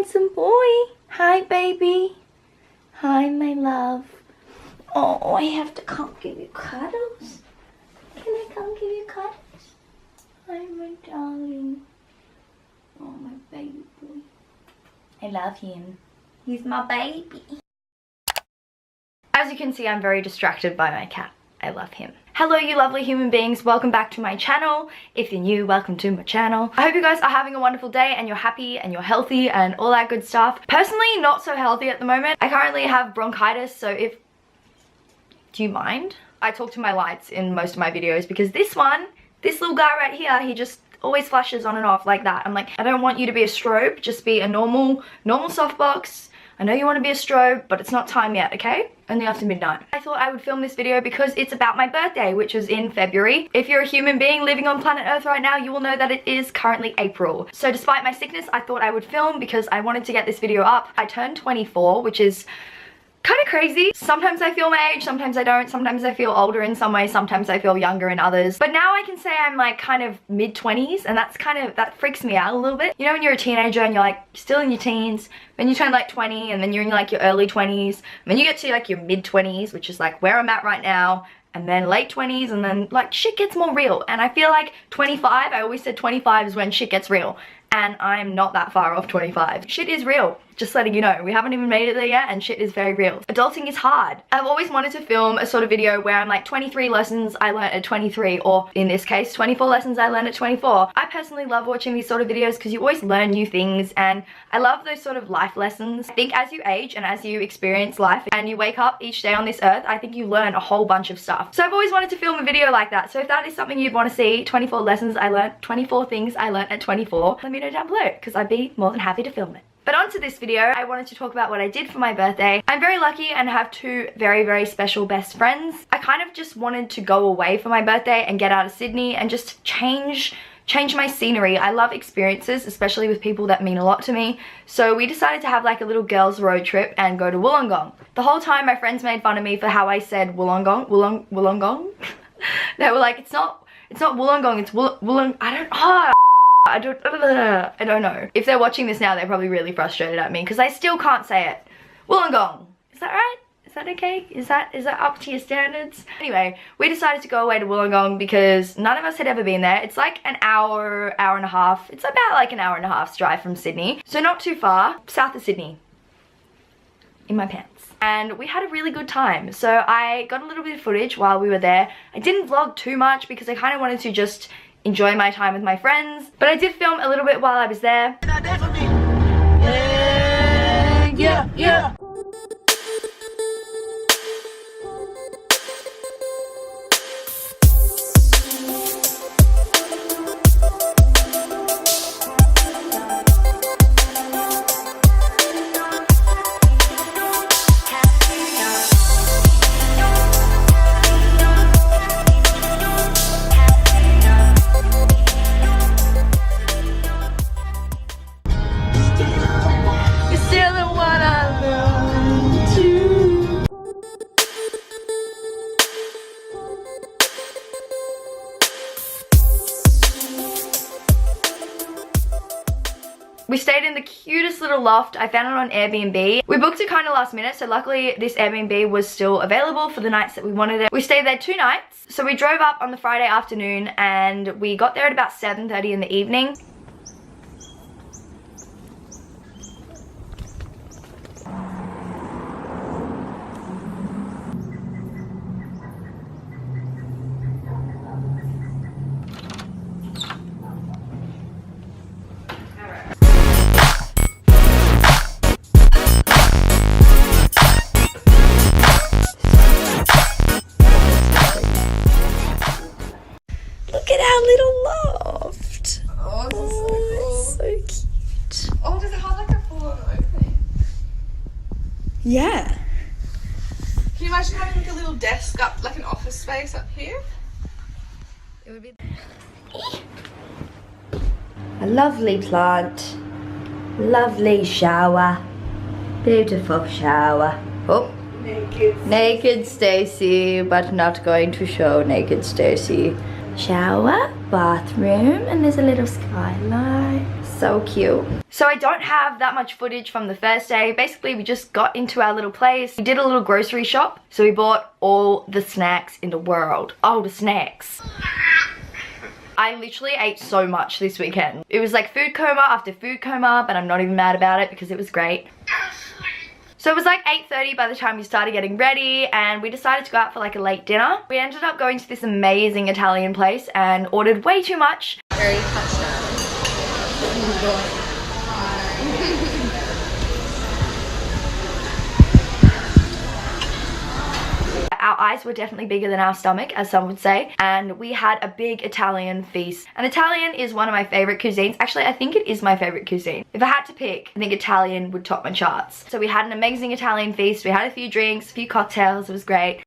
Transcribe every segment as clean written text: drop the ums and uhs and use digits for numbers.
handsome boy. Hi, baby. Hi, my love. Oh, I have to come give you cuddles. Can I come give you cuddles? Hi, my darling. Oh, my baby boy. I love him. He's my baby. As you can see, I'm very distracted by my cat. I love him. Hello, you lovely human beings. Welcome back to my channel. If you're new, welcome to my channel. I hope you guys are having a wonderful day and you're happy and you're healthy and all that good stuff. Personally, not so healthy at the moment. I currently have bronchitis, so if... Do you mind? I talk to my lights in most of my videos because this little guy right here, he just always flashes on and off like that. I'm like, I don't want you to be a strobe, just be a normal softbox. I know you want to be a strobe, but it's not time yet, okay? Only after midnight. I thought I would film this video because it's about my birthday, which is in February. If you're a human being living on planet Earth right now, you will know that it is currently April. So despite my sickness, I thought I would film because I wanted to get this video up. I turned 24, which is kind of crazy. Sometimes I feel my age, sometimes I don't. Sometimes I feel older in some ways, sometimes I feel younger in others. But now I can say I'm like kind of mid-20s, and that freaks me out a little bit. You know when you're a teenager and you're like still in your teens, then you turn like 20 and then you're in like your early 20s, and then you get to like your mid-20s, which is like where I'm at right now, and then late 20s, and then like shit gets more real. And I feel like 25, I always said 25 is when shit gets real. And I'm not that far off 25. Shit is real, just letting you know. We haven't even made it there yet and shit is very real. Adulting is hard. I've always wanted to film a sort of video where I'm like 23 lessons I learned at 23, or in this case 24 lessons I learned at 24. I personally love watching these sort of videos because you always learn new things, and I love those sort of life lessons. I think as you age and as you experience life and you wake up each day on this earth, I think you learn a whole bunch of stuff. So I've always wanted to film a video like that. So if that is something you'd want to see, 24 lessons I learned, 24 things I learned at 24, let me know down below because I'd be more than happy to film it. But onto this video, I wanted to talk about what I did for my birthday. I'm very lucky and have two very, very special best friends. I kind of just wanted to go away for my birthday and get out of Sydney and just change my scenery. I love experiences, especially with people that mean a lot to me. So we decided to have like a little girls road trip and go to Wollongong. The whole time my friends made fun of me for how I said Wollongong. They were like, it's not Wollongong, it's Wollongong. I don't know. If they're watching this now, they're probably really frustrated at me because I still can't say it. Wollongong. Is that right? Is that okay? Is that up to your standards? Anyway, we decided to go away to Wollongong because none of us had ever been there. It's like an hour and a half. It's about like an hour and a half's drive from Sydney. So not too far. South of Sydney. In my pants. And we had a really good time. So I got a little bit of footage while we were there. I didn't vlog too much because I kind of wanted to just enjoy my time with my friends, but I did film a little bit while I was there. Yeah. We stayed in the cutest little loft. I found it on Airbnb. We booked it kind of last minute, so luckily this Airbnb was still available for the nights that we wanted it. We stayed there 2 nights. So we drove up on the Friday afternoon and we got there at about 7:30 in the evening. Look at our little loft. Oh, this is so cool. So cute. Oh, does it have like a full-on opening? Yeah. Can you imagine having like a little desk up, like an office space up here? It would be... A lovely plant. Lovely shower. Beautiful shower. Oh. Naked Stacy, but not going to show naked Stacy. Shower, bathroom, and there's a little skylight. So cute. So I don't have that much footage from the first day. Basically, we just got into our little place. We did a little grocery shop. So we bought all the snacks in the world. All the snacks. I literally ate so much this weekend. It was like food coma after food coma, but I'm not even mad about it because it was great. So it was like 8:30 by the time we started getting ready, and we decided to go out for like a late dinner. We ended up going to this amazing Italian place and ordered way too much. Very touchdown. Our eyes were definitely bigger than our stomach, as some would say, and we had a big Italian feast. And Italian is one of my favorite cuisines. Actually, I think it is my favorite cuisine. If I had to pick, I think Italian would top my charts. So we had an amazing Italian feast. We had a few drinks, a few cocktails. It was great.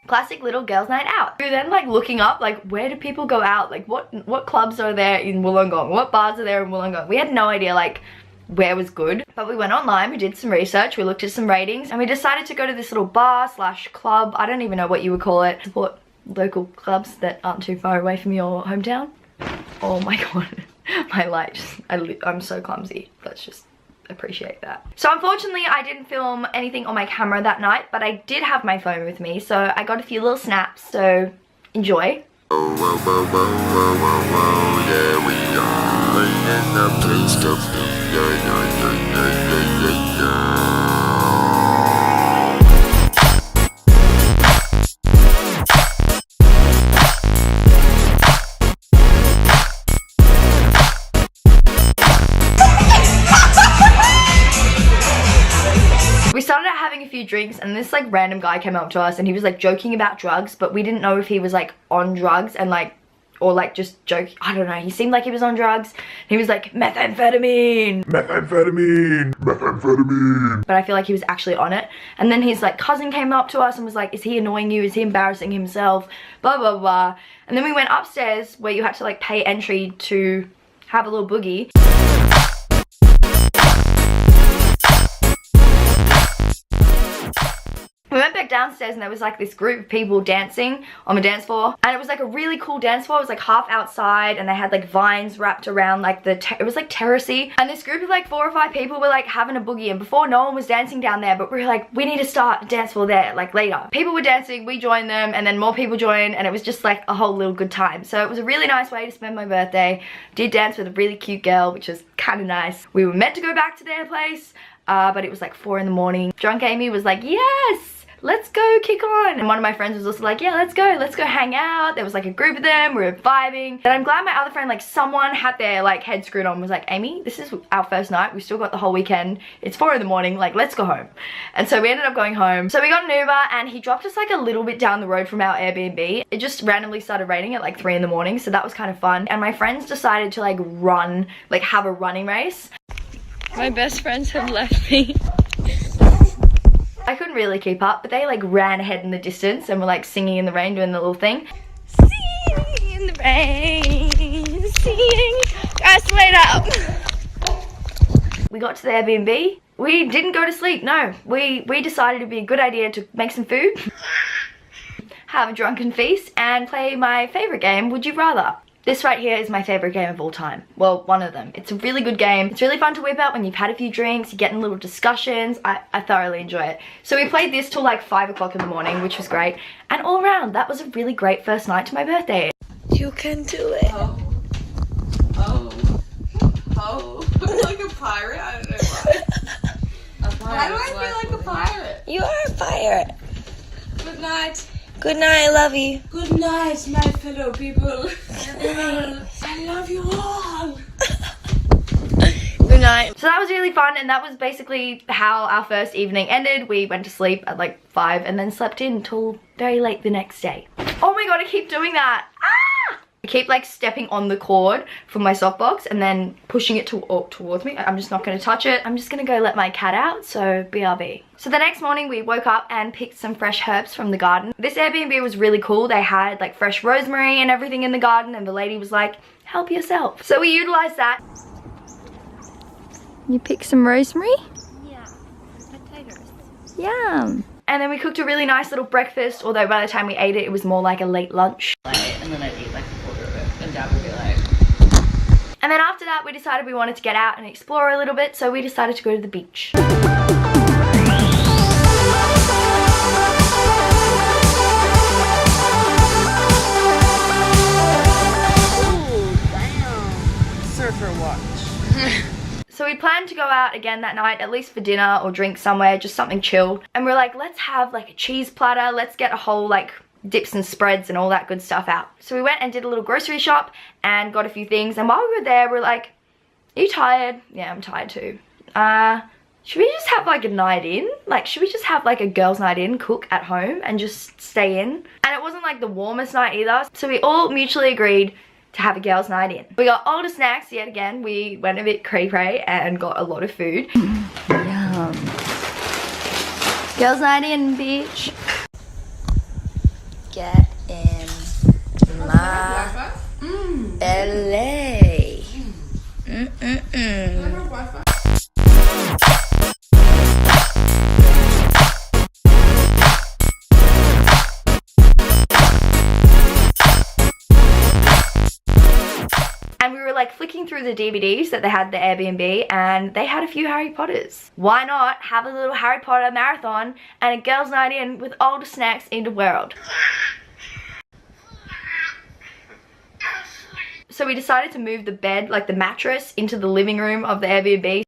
Classic little girls' night out. We were then like looking up, like, where do people go out? Like, what clubs are there in Wollongong? What bars are there in Wollongong? We had no idea, like, where was good, but we went online, we did some research, we looked at some ratings, and we decided to go to this little bar slash club. I don't even know what you would call it. Support local clubs that aren't too far away from your hometown. Oh my god, my light, I'm so clumsy. Let's just appreciate that. So unfortunately I didn't film anything on my camera that night, but I did have my phone with me, so I got a few little snaps, so enjoy. Yeah, we are in the place of We started out having a few drinks, and this like random guy came up to us and he was like joking about drugs, but we didn't know if he was like on drugs and like, or like just joking. I don't know, he seemed like he was on drugs. He was like, methamphetamine, methamphetamine, methamphetamine. but I feel like he was actually on it. And then his like cousin came up to us and was like, is he annoying you? Is he embarrassing himself? Blah blah blah. And then we went upstairs where you had to like pay entry to have a little boogie. We went back downstairs and there was like this group of people dancing on the dance floor, and it was like a really cool dance floor. It was like half outside and they had like vines wrapped around like it was like terracey, and this group of like 4 or 5 people were like having a boogie, and before no one was dancing down there, but we were like, we need to start a dance floor there like later. People were dancing, we joined them, and then more people joined, and it was just like a whole little good time. So it was a really nice way to spend my birthday. Did dance with a really cute girl, which was kind of nice. We were meant to go back to their place, but it was like 4 in the morning. Drunk Amy was like, yes, let's go kick on. And one of my friends was also like, yeah, let's go hang out. There was like a group of them, we were vibing. And I'm glad my other friend, like someone had their like head screwed on, was like, Amy, this is our first night, we still got the whole weekend, it's 4 in the morning, like let's go home. And so we ended up going home. So we got an Uber and he dropped us like a little bit down the road from our Airbnb. It just randomly started raining at like 3 in the morning, so that was kind of fun. And my friends decided to like run, like have a running race. My best friends have left me. I couldn't really keep up, but they like ran ahead in the distance and were like singing in the rain, doing the little thing. Singing in the rain, singing. Guys, wait up. We got to the Airbnb. We didn't go to sleep, no. We decided it'd be a good idea to make some food, have a drunken feast, and play my favorite game, Would You Rather. This right here is my favorite game of all time. Well, one of them. It's a really good game. It's really fun to whip out when you've had a few drinks, you get in little discussions. I thoroughly enjoy it. So we played this till like 5 o'clock in the morning, which was great. And all around, that was a really great first night to my birthday. You can do it. Oh. I'm like a pirate, I don't know why. Why do I feel like a pirate? You are a pirate. Good night. Good night, I love you. Good night, my fellow people. I love you all. Good night. So that was really fun, and that was basically how our first evening ended. We went to sleep at like 5 and then slept in until very late the next day. Oh my god, I keep doing that. Ah! I keep like stepping on the cord from my softbox and then pushing it towards me. I'm just not going to touch it. I'm just going to go let my cat out, so BRB. So the next morning we woke up and picked some fresh herbs from the garden. This Airbnb was really cool. They had like fresh rosemary and everything in the garden, and the lady was like, help yourself. So we utilized that. You picked some rosemary? Yeah, potatoes. Yum. And then we cooked a really nice little breakfast, although by the time we ate it, it was more like a late lunch. And then I'd eat like a quarter of it, and Dad would be like, And then after that we decided we wanted to get out and explore a little bit, so we decided to go to the beach. Surfer watch. So we planned to go out again that night, at least for dinner or drink somewhere, just something chill. And we're like, let's have like a cheese platter, let's get a whole like dips and spreads and all that good stuff out. So we went and did a little grocery shop and got a few things, and while we were there we were like, are you tired? Yeah, I'm tired too. Should we just have like a night in? Like, should we just have like a girls' night in, cook at home and just stay in? And it wasn't like the warmest night either, so we all mutually agreed to have a girls' night in. We got all the snacks yet again. We went a bit cray-cray and got a lot of food. Yum. Girls' night in, beach. Get in my LA. And we were like flicking through the DVDs that they had at the Airbnb, and they had a few Harry Potters. Why not have a little Harry Potter marathon and a girls' night in with all the snacks in the world? So we decided to move the bed, like the mattress, into the living room of the Airbnb,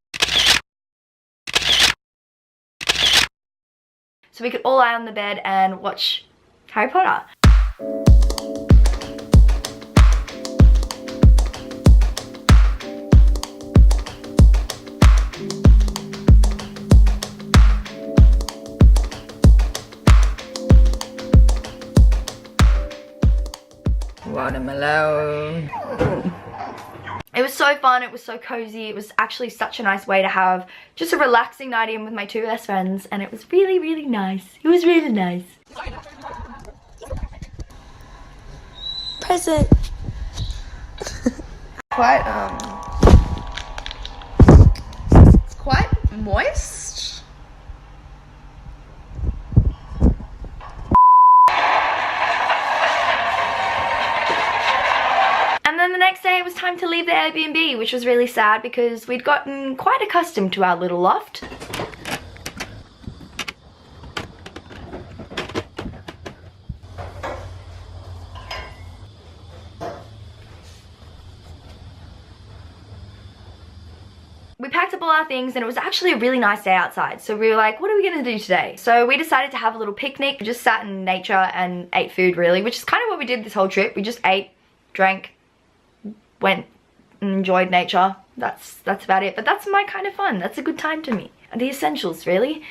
so we could all lie on the bed and watch Harry Potter. Watermelon. It was so fun, it was so cozy, it was actually such a nice way to have just a relaxing night in with my two best friends, and it was really, really nice. It was really nice. Present. Quite moist. And then the next day it was time to leave the Airbnb, which was really sad because we'd gotten quite accustomed to our little loft. We packed up all our things and it was actually a really nice day outside. So we were like, what are we gonna do today? So we decided to have a little picnic. We just sat in nature and ate food really, which is kind of what we did this whole trip. We just ate, drank, went and enjoyed nature. That's about it. But that's my kind of fun. That's a good time to me. The essentials really.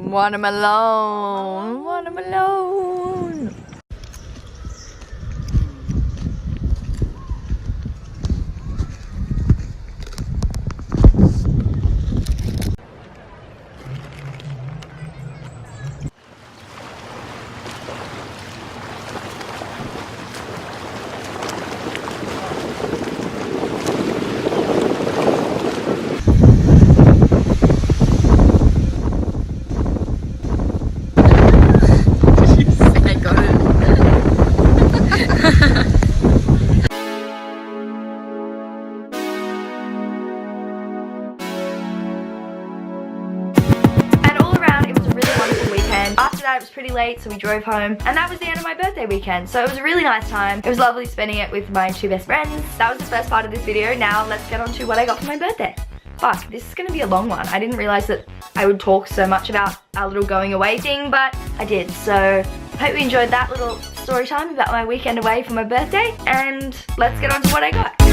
Watermelon, watermelon. After that it was pretty late, so we drove home, and that was the end of my birthday weekend. So it was a really nice time. It was lovely spending it with my two best friends. That was the first part of this video. Now let's get on to what I got for my birthday. Fuck, this is gonna be a long one. I didn't realize that I would talk so much about our little going away thing, but I did. So I hope you enjoyed that little story time about my weekend away for my birthday, and let's get on to what I got.